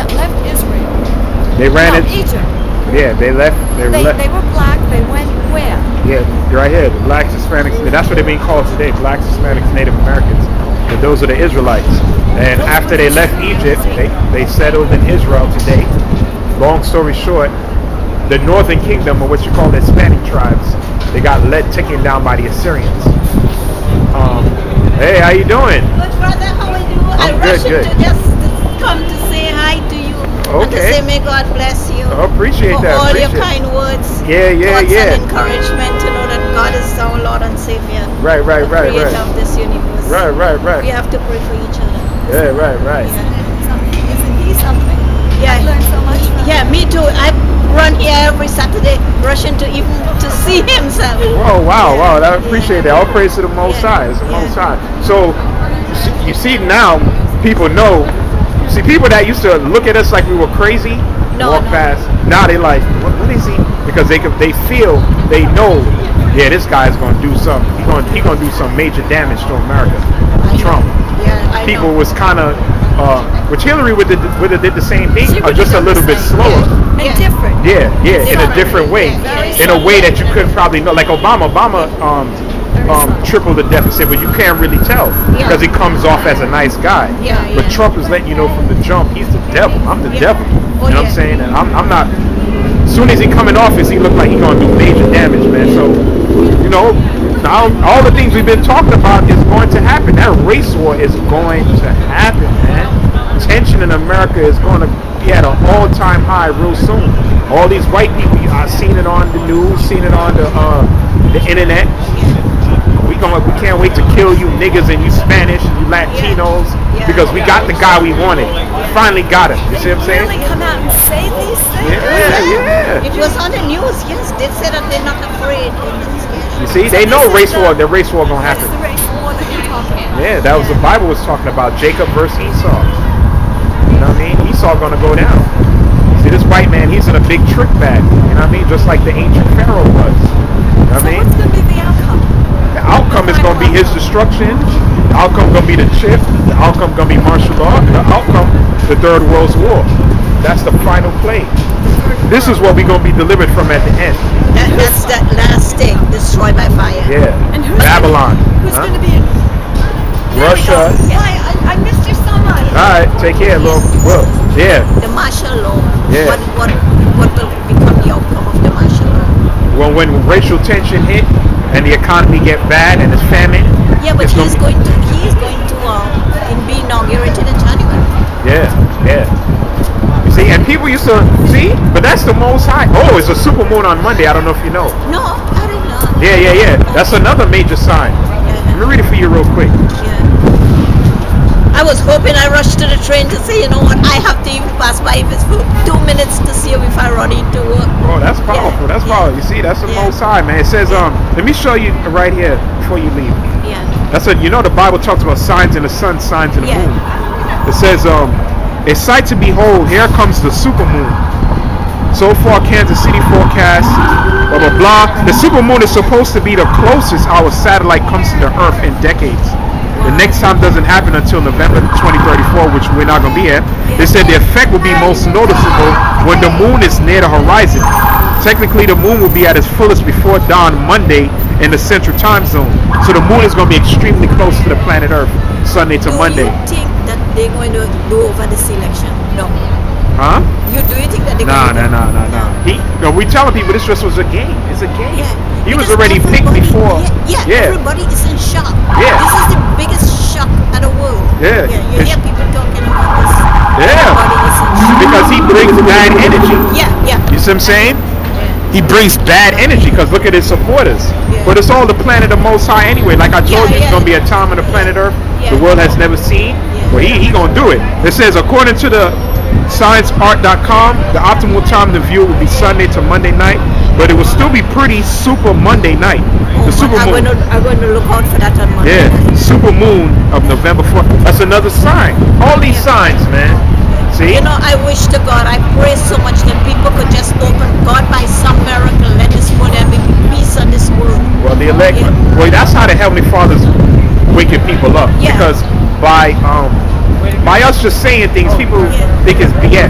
that left Israel. They ran it. Egypt. Yeah, they left. They were black. They went where? Yeah, right here. The blacks, Hispanics. That's what they're being called today. Blacks, Hispanics, Native Americans. And those are the Israelites. And after they left Egypt, they settled in Israel today. Long story short, the northern kingdom, or what you call the Hispanic tribes, they got led taken down by the Assyrians. Hey, how you doing? Good, brother. How are you? I'm I rushed good. to just come to say hi to you. Okay. And to say may God bless you. Oh, appreciate for that. all Appreciate your kind words. Yeah. Thoughts and encouragement to know that God is our Lord and Savior. Right. The creator of this universe. Right. We have to pray for each other. Yeah, right. Isn't he something? Yeah. I learned so much from him. Yeah, me too. I run here every Saturday, rushing to even to see himself. Whoa, wow. I appreciate that. All praise to the Most High. It's the Yeah. Most High. So, you see now, people know. See, people that used to look at us like we were crazy, walk past. Now they like, what is he? Because they feel, they know, yeah, this guy's gonna do something. He gonna do some major damage to America. Trump. Yeah, People was kind of, which Hillary would have did the same thing, She or just a little bit slower. And different. Yeah, in a different way, in a way that you couldn't probably know. Like Obama tripled the deficit, but you can't really tell because he comes off as a nice guy. But Trump is letting you know from the jump, he's the devil. I'm the devil. You know what I'm saying? And I'm not. As soon as he come in office, he look like he's gonna do major damage, man. So, you know, now all the things we've been talking about is going to happen. That race war is going to happen, man. Tension in America is going to be at an all-time high real soon. All these white people, I've seen it on the news, seen it on the internet. We can't wait to kill you niggas and you Spanish and you Latinos because we got the guy we wanted. We finally got him. You see what I'm saying? Really come out and say these things? Yeah. It was on the news, yes. They said that they're not afraid. You see, they know race war. The race war gonna happen. That's the race war that you're talking about. Yeah, that was the Bible was talking about Jacob versus Esau. You know what I mean? Esau gonna go down. See, this white man, he's in a big trick bag. You know what I mean? Just like the ancient Pharaoh was. You know what I mean? What's going to be the outcome? The outcome is going to be his destruction. The outcome going to be the chip. The outcome going to be martial law. The outcome, the Third World War. That's the final play. This is what we're going to be delivered from at the end. That's that last thing, destroyed by fire. Yeah. And who's Babylon. Who's going to be in Russia. I missed you so much. All right. Take care, little. Well, yeah. The martial law. Yeah. What will become the outcome of the martial law? Well, when racial tension hit and the economy get bad and it's famine. Yeah, but he's going to be inaugurated in January. Yeah. You see, and people used to see, but that's the Most High. Oh, it's a super moon on Monday. I don't know if you know. No, I did not. Yeah. That's another major sign. Let me read it for you real quick. I was hoping I rushed to the train to say, you know what, I have to even pass by if it's for 2 minutes to see if I run into work. Oh, that's powerful. That's powerful. You see, that's the Most High, man. It says, let me show you right here before you leave. Yeah. That's what, you know, the Bible talks about signs in the sun, signs in the moon. It says, a sight to behold, here comes the super moon. So far, Kansas City forecast, blah, blah, blah. The super moon is supposed to be the closest our satellite comes to the Earth in decades. The next time doesn't happen until November 2034, which we're not going to be at. They said the effect will be most noticeable when the moon is near the horizon. Technically, the moon will be at its fullest before dawn Monday in the central time zone. So the moon is going to be extremely close to the planet Earth, Sunday to Monday. Do you think that they're going to do over this election? No. Huh? Do you think that they're going to No. We telling people this just was a game. It's a game. Yeah. He was Because already picked before. Everybody is in shock. Yeah. This is the biggest shock in the world. Yeah. You hear people talking about this. Yeah. Everybody is in shock. Because he brings bad energy. Yeah. You see what I'm saying? He brings bad energy because look at his supporters. But it's all the planet of Most High anyway. Like I told you, it's going to be a time on the planet Earth the world has never seen. Well, he going to do it. It says, according to the ScienceArt.com, the optimal time to view would be Sunday to Monday night, but it will still be pretty super Monday night. The super moon. I'm going to look out for that on Monday. Yeah, super moon of November 4th. That's another sign. All these signs, man. See? You know, I wish to God, I pray so much that people could just open God by some miracle, let this world and be peace on this world. Well, the elect. Well, that's how the Heavenly Father's waking people up. Yeah. Because by By us just saying things, people think it's BS.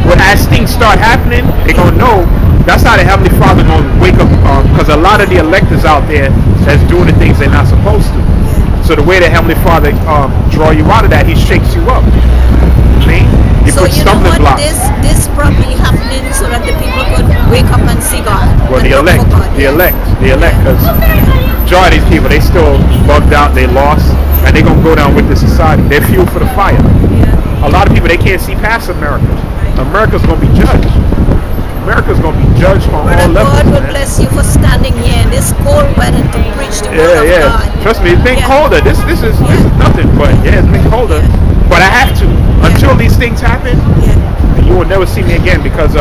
But as things start happening, they're going to know that's how the Heavenly Father going to wake up. Because a lot of the electors out there that's doing the things they're not supposed to. So the way the Heavenly Father draw you out of that, He shakes you up. See? He So puts you know stumbling what? blocks. This probably happening so that the people could wake up and see God. Well, and the look elect, for God. the elect, because majority of these people, they still bugged out, they lost, and they're going to go down with the society. They're fuel for the fire. A lot of people, they can't see past America. America's going to be judged. America's going to be judged on all Brother, levels. God will Man. bless you for standing here in this cold weather to preach the word of God. Trust me, it's been colder. This is nothing, but it's been colder. But I have to until these things happen. And you will never see me again because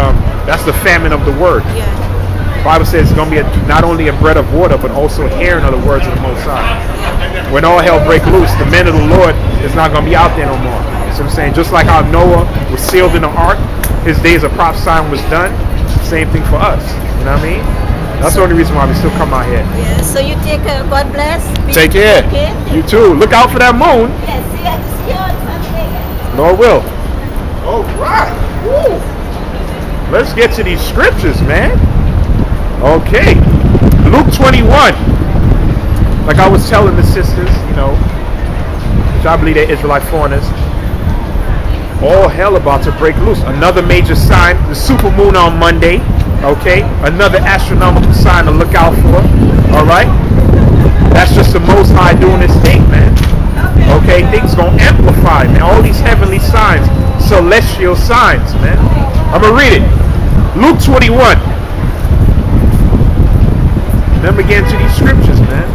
that's the famine of the word. The Bible says it's going to be not only a bread of water, but also hearing of the words of the Most High. When all hell break loose, the men of the Lord is not going to be out there no more. So I'm saying, just like how Noah was sealed in the ark, his days of prophesying was done. Same thing for us. You know what I mean? That's the only reason why we still come out here. Yeah, so you take care. God bless. Take care. Okay? You too. Look out for that moon. Yes, see, I just hear on Sunday. Lord will. All right. Woo. Let's get to these scriptures, man. Okay. Luke 21. Like I was telling the sisters, which I believe they're Israelite foreigners, all hell about to break loose. Another major sign, the super moon on Monday. Okay, another astronomical sign to look out for. All right, that's just the Most High doing His thing, man. Okay, things gonna amplify, man. All these heavenly signs, celestial signs, man. I'm gonna read it. Luke 21. Then we get into these scriptures, man.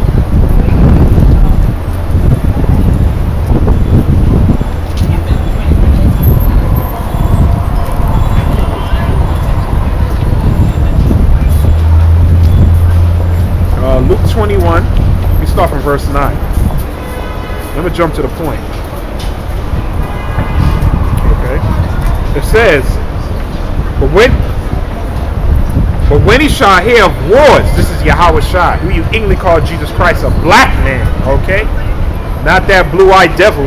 Luke 21, we start from verse 9. Let me jump to the point. Okay. It says, but when he shall hear of wars, this is Yahawashi, who you English call Jesus Christ, a black man, okay? Not that blue-eyed devil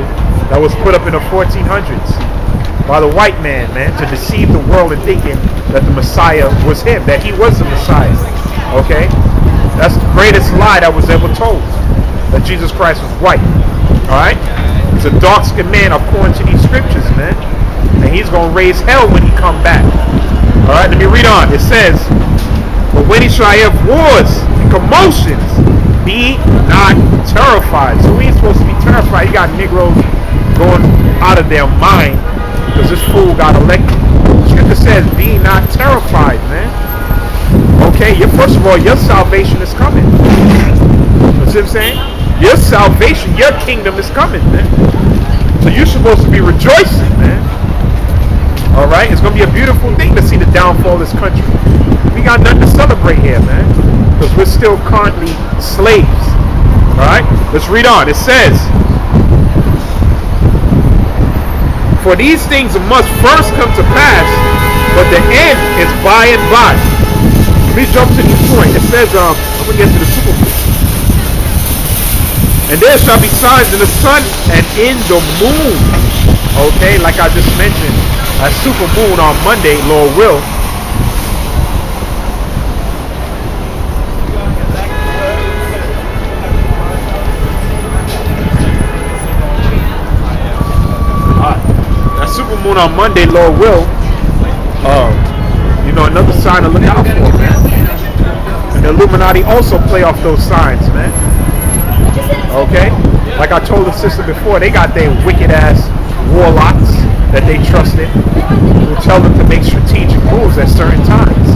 that was put up in the 1400s by the white man, to deceive the world in thinking that the Messiah was him, that he was the Messiah, okay? That's the greatest lie that was ever told, that Jesus Christ was white. Alright? He's a dark-skinned man according to these scriptures, man. And he's going to raise hell when he come back. Alright, let me read on. It says, but when he shall have wars and commotions, be not terrified. So we ain't supposed to be terrified. You got Negroes going out of their mind because this fool got elected. Scripture says, be not terrified, man. Okay, first of all, your salvation is coming. You see what I'm saying? Your salvation, your kingdom is coming, man. So you're supposed to be rejoicing, man. Alright? It's going to be a beautiful thing to see the downfall of this country. We got nothing to celebrate here, man. Because we're still currently slaves. Alright? Let's read on. It says, for these things must first come to pass, but the end is by and by. Let me jump to this point. It says, I'm going to get to the super moon. And there shall be signs in the sun and in the moon. Okay, like I just mentioned, a super moon on Monday, Lord will. That super moon on Monday, Lord will. Another sign to look out for, man. And the Illuminati also play off those signs, man. Okay? Like I told the sister before, they got their wicked ass warlocks that they trusted who tell them to make strategic moves at certain times.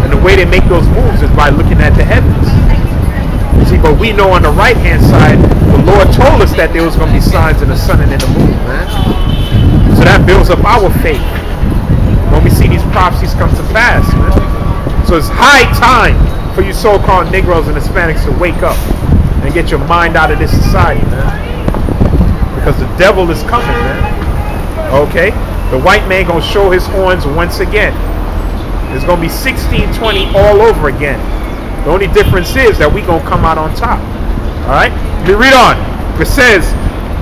And the way they make those moves is by looking at the heavens. See, but we know on the right hand side, the Lord told us that there was going to be signs in the sun and in the moon, man. So that builds up our faith when we see these prophecies come to pass, man. So it's high time for you so-called Negroes and Hispanics to wake up and get your mind out of this society, man. Because the devil is coming, man. Okay? The white man gonna show his horns once again. It's gonna be 1620 all over again. The only difference is that we gonna come out on top. Alright? Let me read on. It says,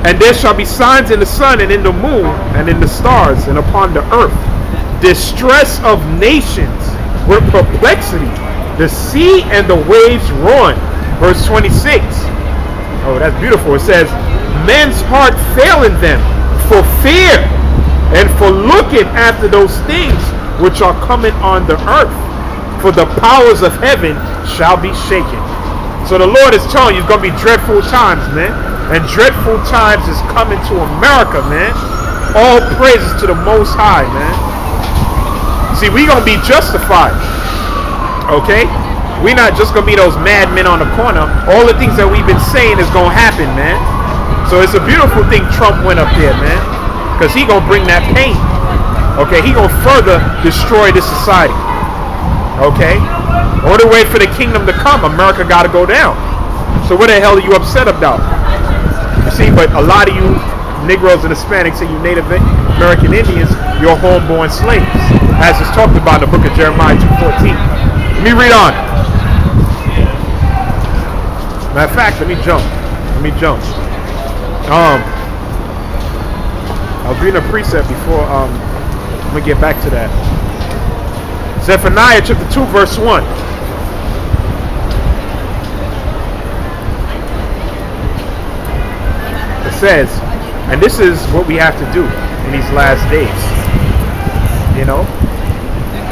And there shall be signs in the sun and in the moon and in the stars and upon the earth. Distress of nations with perplexity. The sea and the waves roaring. Verse 26. Oh, that's beautiful. It says, men's heart failing them for fear and for looking after those things which are coming on the earth. For the powers of heaven shall be shaken. So the Lord is telling you it's going to be dreadful times, man. And dreadful times is coming to America, man. All praises to the Most High, man. See, we're going to be justified. Okay? We're not just going to be those madmen on the corner. All the things that we've been saying is going to happen, man. So it's a beautiful thing Trump went up there, man. Because he going to bring that pain. Okay? He going to further destroy this society. Okay? Or to wait for the kingdom to come, America got to go down. So what the hell are you upset about? You see, but a lot of you Negroes and Hispanics and you Native American Indians, you're homeborn slaves, as is talked about in the book of Jeremiah 2:14. Let me read on. Matter of fact, let me jump. I was reading a precept before. I'm gonna get back to that. Zephaniah chapter 2 verse 1. It says, and this is what we have to do in these last days. You know,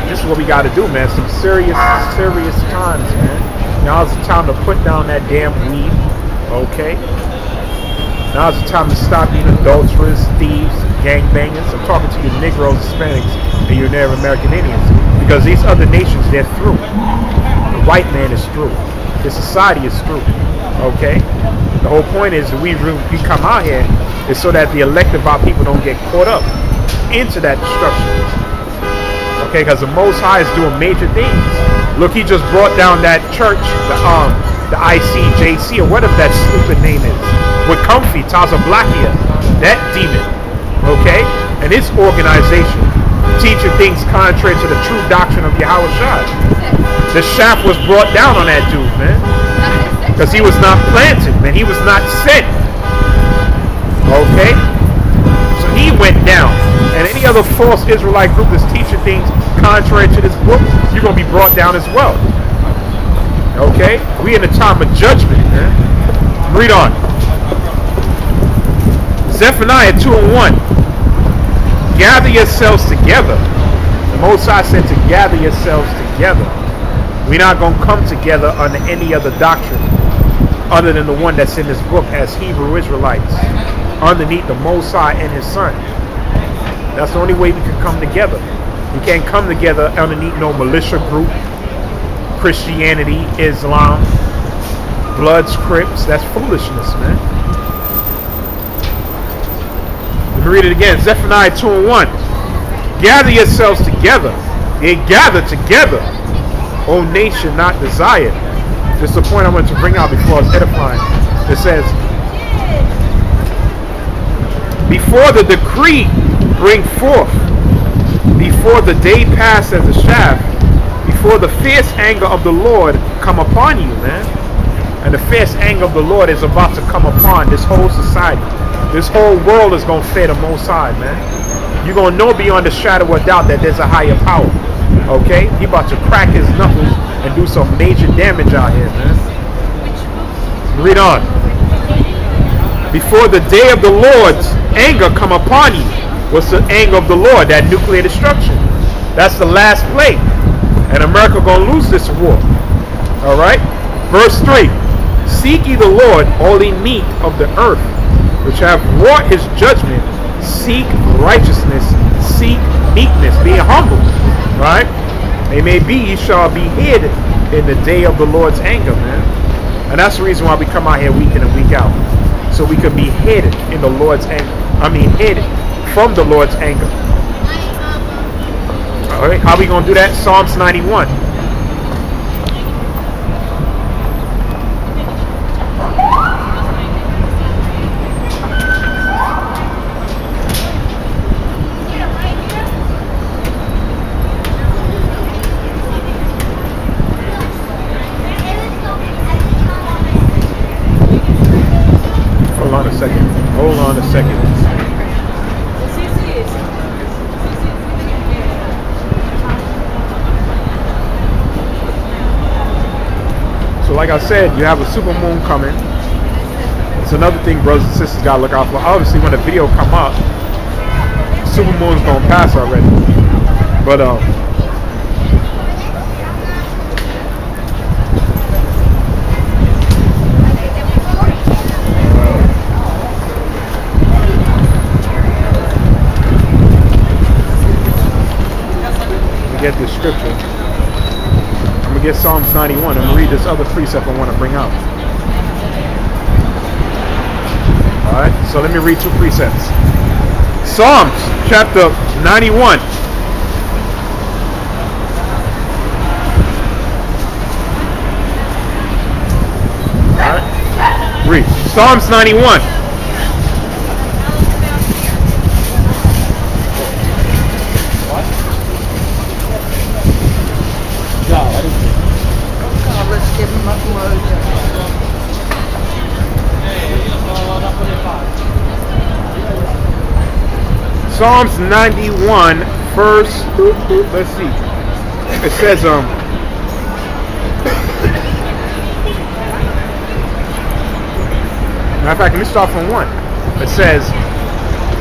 this is what we got to do, man. Some serious times, man. Now's the time to put down that damn weed. Okay. Now's the time to stop being adulterers, thieves, gangbangers. I'm talking to you Negroes, Hispanics, and your Native American Indians, because these other nations, they're through. The white man is through. The society is through. Okay. The whole point is that we come out here is so that the elect of our people don't get caught up into that destruction. Okay, because the Most High is doing major things. Look, he just brought down that church, the ICJC, or whatever that stupid name is, with Comfy, Tazablakia, that demon. Okay, and his organization teaching things contrary to the true doctrine of Yahawashi. The shaft was brought down on that dude, man. Because he was not planted, man. He was not sent. Okay? So he went down. And any other false Israelite group that's teaching things contrary to this book, you're going to be brought down as well. Okay? We in a time of judgment, man. Read on. Zephaniah 2:1. Gather yourselves together. The Most High said to gather yourselves together. We're not going to come together under any other doctrine other than the one that's in this book as Hebrew Israelites, underneath the Most High and His Son. That's the only way we can come together. We can't come together underneath no militia group, Christianity, Islam, Bloods, Crips. That's foolishness, man. Let me read it again. Zephaniah 2:1. Gather yourselves together. They gather together. O nation not desired. This is the point I wanted to bring out before I was edifying. It says, before the decree bring forth, before the day pass as a shaft, before the fierce anger of the Lord come upon you, man. And the fierce anger of the Lord is about to come upon this whole society. This whole world is going to fear the Most High, man. You're going to know beyond a shadow of doubt that there's a higher power. Okay? He about to crack his knuckles and do some major damage out here, man. Read on. Before the day of the Lord's anger come upon you. What's the anger of the Lord? That nuclear destruction. That's the last plague. And America gonna lose this war. Alright? Verse 3. Seek ye the Lord, all ye meek of the earth, which have wrought his judgment. Seek righteousness. Seek meekness. Being humble. Right? It may be ye shall be hid in the day of the Lord's anger, man. And that's the reason why we come out here week in and week out. So we could be hid in the Lord's anger. Hid from the Lord's anger. Alright, how are we going to do that? Psalms 91. Hold second. So like I said, you have a super moon coming. It's another thing brothers and sisters gotta look out for. Obviously when the video come up, super moon's gonna pass already. But get this scripture. I'm gonna get Psalms 91. I'm gonna read this other precept I want to bring out. Alright, so let me read two precepts. Psalms chapter 91. Alright, read. Psalms 91. Let's give him a word. Psalms 91, verse, let's see. It says, matter of fact, let me start from 1. It says,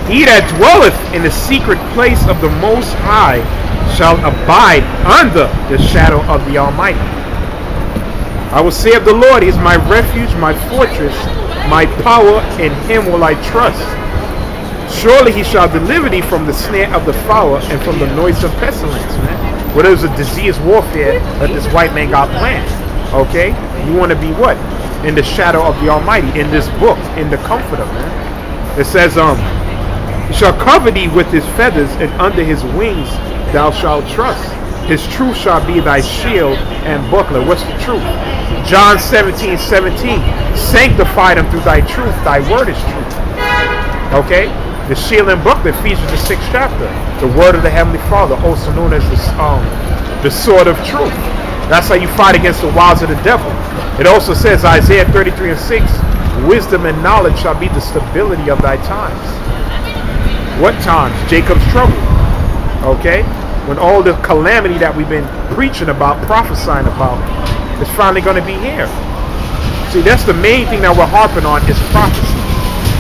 he that dwelleth in the secret place of the Most High shall abide under the shadow of the Almighty. I will say of the Lord, he is my refuge, my fortress, my power, in him will I trust. Surely he shall deliver thee from the snare of the fowler and from the noise of pestilence, man. Well, there's a disease warfare that this white man got planned. Okay? You want to be what? In the shadow of the Almighty, in this book, in the comforter, man. It says, he shall cover thee with his feathers, and under his wings thou shalt trust. His truth shall be thy shield and buckler. What's the truth? John 17:17. Sanctify them through thy truth. Thy word is truth. Okay? The shield and buckler, Ephesians the 6th chapter. The word of the Heavenly Father, also known as the sword of truth. That's how you fight against the wiles of the devil. It also says, Isaiah 33:6, wisdom and knowledge shall be the stability of thy times. What times? Jacob's trouble. Okay? When all the calamity that we've been preaching about, prophesying about, is finally going to be here. See, that's the main thing that we're harping on is prophecy.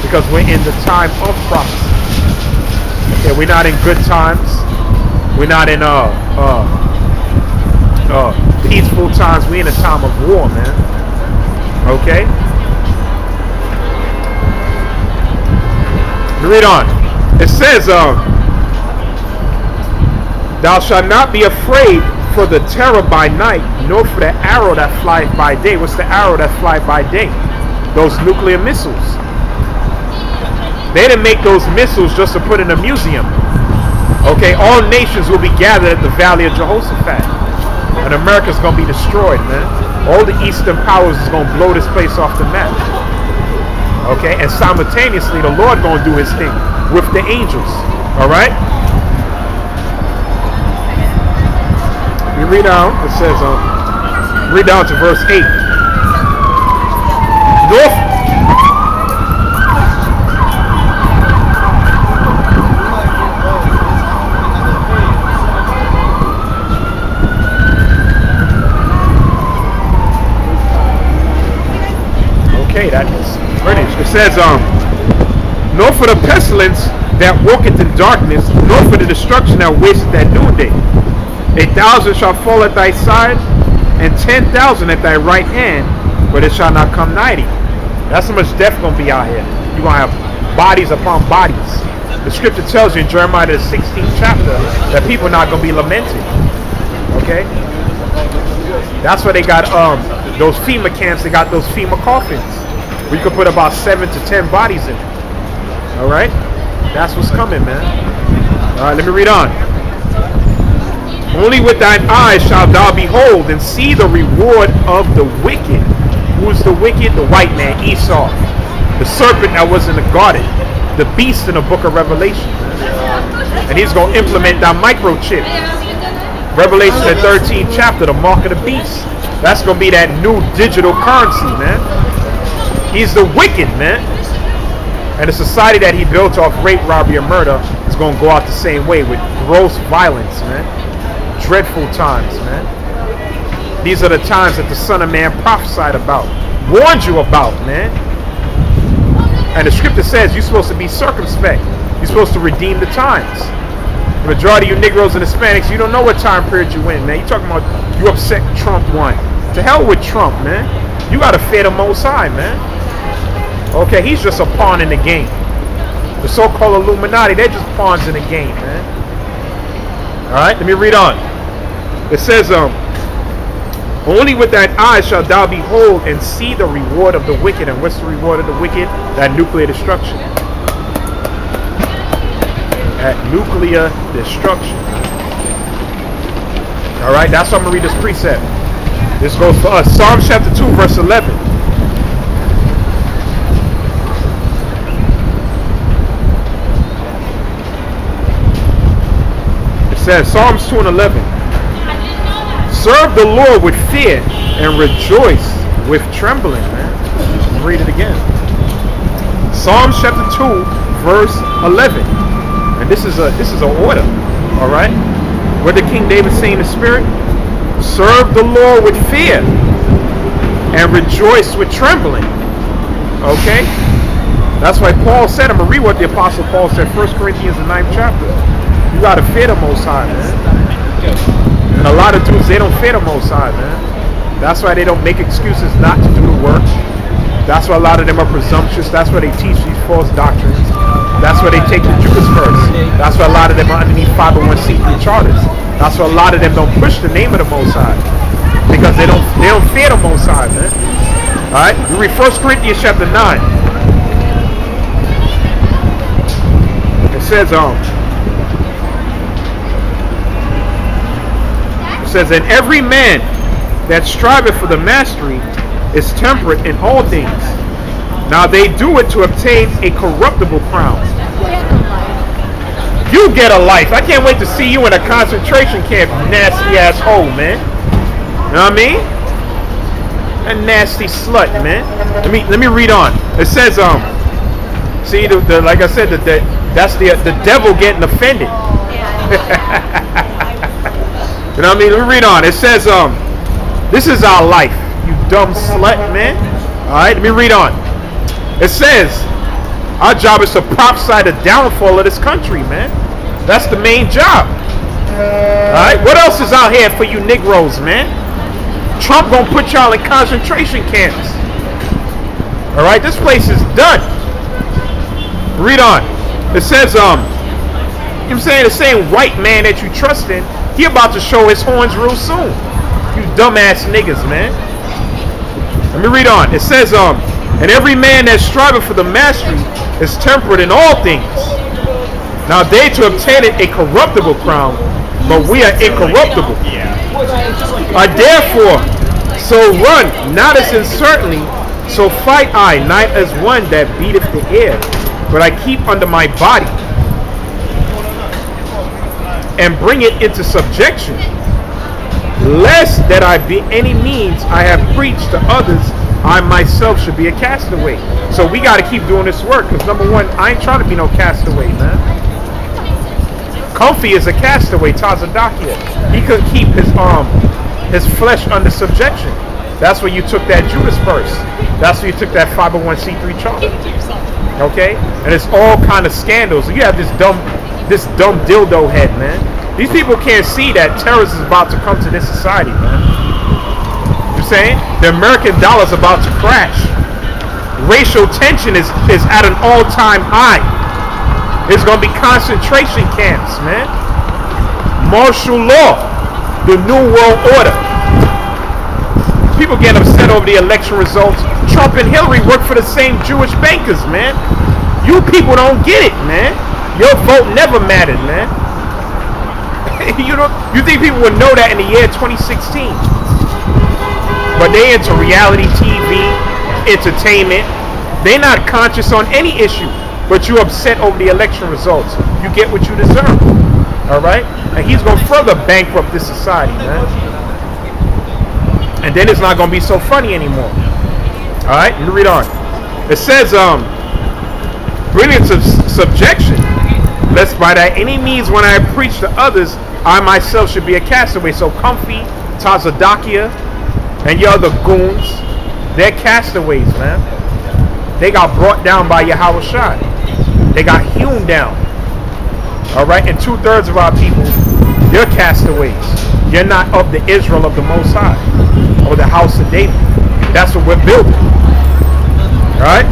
Because we're in the time of prophecy. Okay, we're not in good times. We're not in peaceful times. We're in a time of war, man. Okay? Read on. It says, thou shalt not be afraid for the terror by night, nor for the arrow that flieth by day. What's the arrow that flieth by day? Those nuclear missiles. They didn't make those missiles just to put in a museum. Okay, all nations will be gathered at the Valley of Jehoshaphat. And America's going to be destroyed, man. All the Eastern powers is going to blow this place off the map. Okay, and simultaneously the Lord going to do his thing with the angels. Alright? You read down, it says, read down to verse 8. Okay, that is finished. It says, nor for the pestilence that walketh in darkness, nor for the destruction that wasteth at noonday. 1,000 shall fall at thy side, and 10,000 at thy right hand, but it shall not come nigh thee. That's how much death gonna be out here. You're gonna have bodies upon bodies. The scripture tells you in Jeremiah the 16th chapter that people are not gonna be lamenting. Okay? That's why they got those FEMA camps. They got those FEMA coffins where you could put about 7 to 10 bodies in. All right, that's what's coming, man. All right, let me read on. Only with thine eyes shalt thou behold and see the reward of the wicked. Who's the wicked? The white man, Esau, the serpent that was in the garden, the beast in the book of Revelation, and he's gonna implement that microchip. Revelation the 13th chapter, the mark of the beast. That's gonna be that new digital currency, man. He's the wicked, man. And the society that he built off rape, robbery, and murder is going to go out the same way with gross violence, man. Dreadful times, man. These are the times that the Son of Man prophesied about, warned you about, man. And the scripture says you're supposed to be circumspect. You're supposed to redeem the times. The majority of you Negroes and Hispanics, you don't know what time period you in, man. You talking about you upset Trump won. To hell with Trump, man. You got to fear the Most High, man. Okay, he's just a pawn in the game. The so-called illuminati, they're just pawns in the game, man. All right, let me read on. It says, only with thine eyes shalt thou behold and see the reward of the wicked. And what's the reward of the wicked? That nuclear destruction. That nuclear destruction. All right, that's why I'm going to read this precept. This goes for us. Psalms chapter 2, verse 11. It says, Psalms 2 and 11. Serve the Lord with fear and rejoice with trembling, man. Read it again. Psalms chapter 2, verse 11. And this is an order, all right? What did King David say in the spirit? Serve the Lord with fear and rejoice with trembling. Okay? That's why Paul said, I'm going to read what the Apostle Paul said, 1 Corinthians, the 9th chapter. You got to fear the Most High, man. And a lot of dudes, they don't fear the Most High, man. That's why they don't make excuses not to do the work. That's why a lot of them are presumptuous. That's why they teach these false doctrines. That's why they take the Judas first. That's why a lot of them are underneath 501c3 charters. That's why a lot of them don't push the name of the Most High, because they don't fear the Most High, man. All right, we read 1 Corinthians chapter 9. It says, and every man that striveth for the mastery is temperate in all things. Now they do it to obtain a corruptible crown. You get a life. I can't wait to see you in a concentration camp, nasty ass hole, man. You know what I mean? A nasty slut, man. Let me read on. It says, see, like I said, that's the devil getting offended. You know what I mean? Let me read on. It says, this is our life, you dumb slut, man. All right, let me read on. It says, our job is to prophesy the downfall of this country, man. That's the main job. All right, what else is out here for you Negroes, man? Trump gonna put y'all in concentration camps. All right, this place is done. Read on. It says, you know what I'm saying, the same white man that you trust in, he about to show his horns real soon. You dumbass niggas, man. Let me read on. It says, and every man that striveth for the mastery is temperate in all things. Now they to obtain it a corruptible crown, but we are incorruptible. Therefore, so run, not as uncertainly, so fight I, not as one that beateth the air, but I keep under my body, and bring it into subjection, lest that I be any means I have preached to others, I myself should be a castaway. So we got to keep doing this work, because number one, I ain't trying to be no castaway, man. Comfy is a castaway, Tazadakia. He couldn't keep his flesh under subjection. That's where you took that Judas purse. That's where you took that 501c3 charter. Okay? And it's all kind of scandals. You have this dumb dildo head, man. These people can't see that terrorism is about to come to this society, man. You're saying? The American dollar is about to crash. Racial tension is at an all-time high. There's going to be concentration camps, man. Martial law. The New World Order. People get upset over the election results. Trump and Hillary work for the same Jewish bankers, man. You people don't get it, man. Your vote never mattered, man. You think people would know that in the year 2016? But they into reality TV, entertainment. They're not conscious on any issue. But you upset over the election results. You get what you deserve. All right? And he's going to further bankrupt this society, man. And then it's not going to be so funny anymore. All right? Let me read on. It says, bring it to subjection, lest by that any means when I preach to others, I myself should be a castaway. So Comfy, Tazadakia, and your other goons, they're castaways, man. They got brought down by Yahawashi. They got hewn down. Alright, and 2/3 of our people, you're castaways. You're not of the Israel of the Most High, or the house of David. That's what we're building. Alright?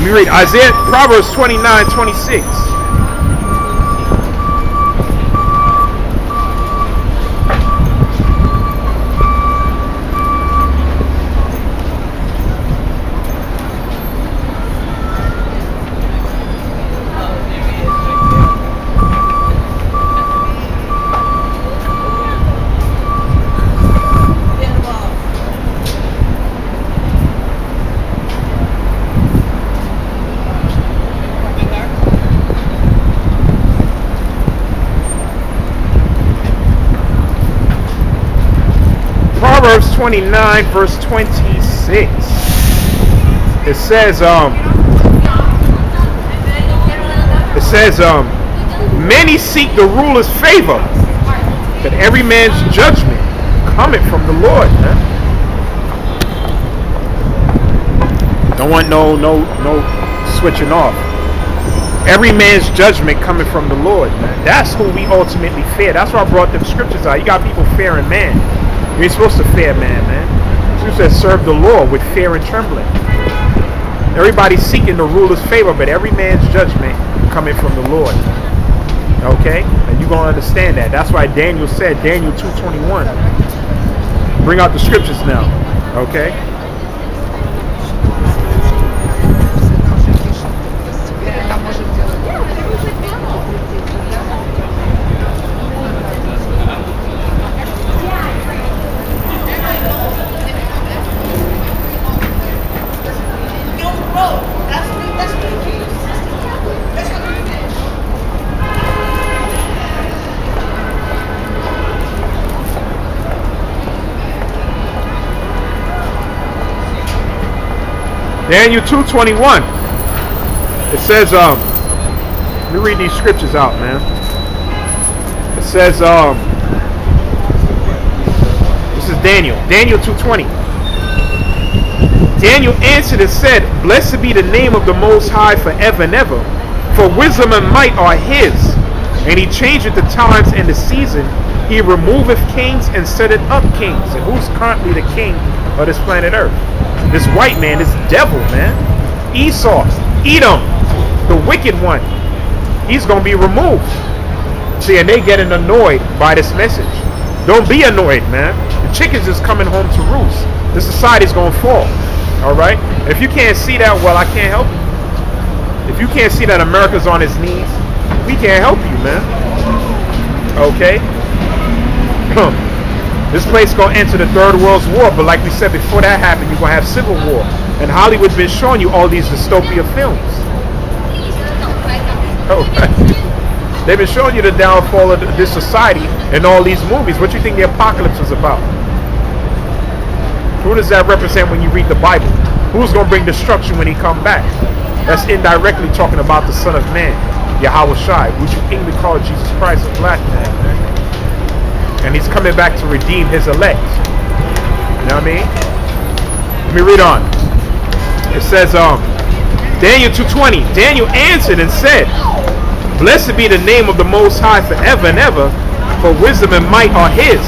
Let me read Isaiah, Proverbs 29:26. Proverbs 29 verse 26. It says many seek the ruler's favor, but every man's judgment cometh from the Lord, man. Don't want no switching off. Every man's judgment coming from the Lord, man. That's who we ultimately fear. That's why I brought them scriptures out. You got people fearing man. You ain't supposed to fear man, man. You said serve the Lord with fear and trembling. Everybody's seeking the ruler's favor, but every man's judgment coming from the Lord. Okay? And you're going to understand that. That's why Daniel said, Daniel 2:21. Bring out the scriptures now. Okay? Daniel 2:21. It says, let me read these scriptures out, man. It says, this is Daniel 2:20. Daniel answered and said, blessed be the name of the Most High forever and ever, for wisdom and might are his, and he changeth the times and the season. He removeth kings and setteth up kings. And who's currently the king of this planet Earth? This white man, this devil, man. Esau, Edom, the wicked one. He's going to be removed. See, and they getting annoyed by this message. Don't be annoyed, man. The chickens is coming home to roost. The society's going to fall. All right? If you can't see that, well, I can't help you. If you can't see that America's on its knees, we can't help you, man. Okay? This place gonna enter the Third World War, but like we said before that happened, you're gonna have civil war. And Hollywood's been showing you all these dystopia films. Oh, they've been showing you the downfall of this society in all these movies. What do you think the apocalypse is about? Who does that represent when you read the Bible? Who's gonna bring destruction when he come back? That's indirectly talking about the Son of Man, Yahawashi, which you English call Jesus Christ, a black man. And he's coming back to redeem his elect. You know what I mean? Let me read on. It says, Daniel 2:20. Daniel answered and said, blessed be the name of the Most High forever and ever, for wisdom and might are his.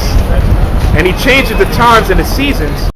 And he changes the times and the seasons.